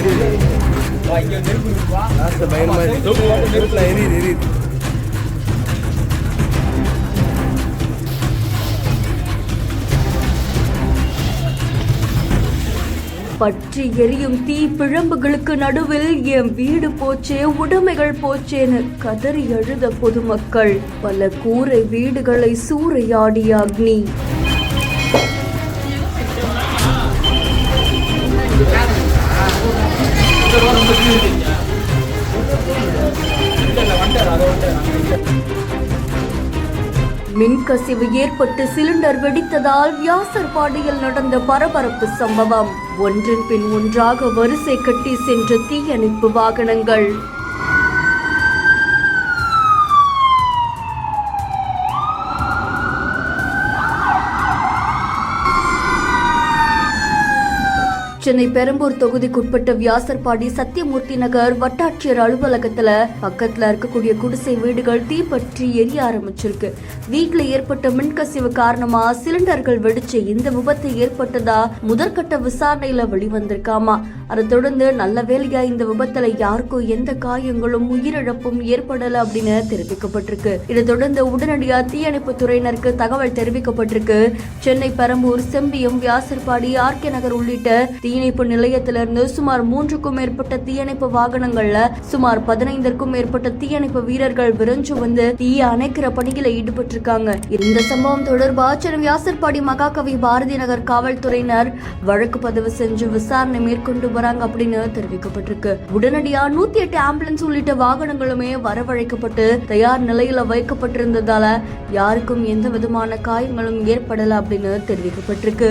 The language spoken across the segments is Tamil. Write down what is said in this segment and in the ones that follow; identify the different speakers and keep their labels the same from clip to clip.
Speaker 1: பற்றி எரியும் தீ பிழம்புகளுக்கு நடுவில் என் வீடு போச்சே, உடைமைகள் போச்சேன்னு கதறி அழுத பொதுமக்கள். பல கூரை வீடுகளை சூறையாடிய அக்னி. மின்கசிவு ஏற்பட்டு சிலிண்டர் வெடித்ததால் வியாசர்பாடியில் நடந்த பரபரப்பு சம்பவம். ஒன்றின் பின் ஒன்றாக வரிசை கட்டி சென்ற தீயணைப்பு வாகனங்கள். சென்னை பெரம்பூர் தொகுதிக்குட்பட்ட வியாசர்பாடி சத்தியமூர்த்தி நகர் வட்டாட்சியர் அலுவலகத்துல பக்கத்துல இருக்கக்கூடிய குடிசை வீடுகள் தீப்பற்றி எரிய ஆரம்பிச்சிருக்கு. வீட்டுல ஏற்பட்ட மின்கசிவு காரணமா சிலிண்டர்கள் வெடிச்சு இந்த விபத்து ஏற்பட்டதா முதற்கட்ட விசாரணையில வெளிவந்திருக்காமா. அதை தொடர்ந்து நல்ல வேலையா இந்த விபத்துல யாருக்கும் எந்த காயங்களும் உயிரிழப்பும் ஏற்படல அப்படின்னு தெரிவிக்கப்பட்டிருக்கு. இதை தொடர்ந்து உடனடியா தீயணைப்பு துறையினருக்கு தகவல் தெரிவிக்கப்பட்டிருக்கு. சென்னை பெரம்பூர் செம்பியம் வியாசர்பாடி ஆர்கே நகர் உள்ளிட்ட தீயணைப்பு நிலையத்திலிருந்து சுமார் 3க்கும் மேற்பட்ட தீயணைப்பு வாகனங்கள்ல சுமார் 15க்கும் மேற்பட்ட தீயணைப்பு வீரர்கள் விரைஞ்சு வந்து தீய அணைக்கிற பணிகளை ஈடுபட்டிருக்காங்க. இந்த சம்பவம் தொடர்பா சென்னை வியாசர்பாடி மகாகவி பாரதி நகர் காவல்துறையினர் வழக்கு பதிவு செஞ்சு விசாரணை மேற்கொண்டு வராங்க அப்படின்னு தெரிவிக்கப்பட்டிருக்கு. உடனடியா 108 ஆம்புலன்ஸ் உள்ளிட்ட வாகனங்களுமே வரவழைக்கப்பட்டு தயார் நிலையில வைக்கப்பட்டிருந்ததால யாருக்கும் எந்த விதமான காயங்களும் ஏற்படல அப்படின்னு தெரிவிக்கப்பட்டிருக்கு.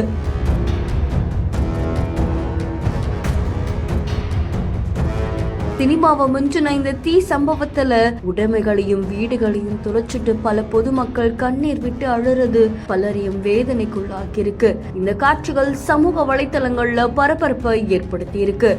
Speaker 1: சினிமாவை மிஞ்சின இந்த தீ சம்பவத்துல உடைமைகளையும் வீடுகளையும் துளைச்சிட்டு பல பொதுமக்கள் கண்ணீர் விட்டு அழுறது பலரையும் வேதனைக்குள்ளாக்கி இருக்கு. இந்த காட்சிகள் சமூக வலைதளங்கள்ல பரபரப்பை ஏற்படுத்தி இருக்கு.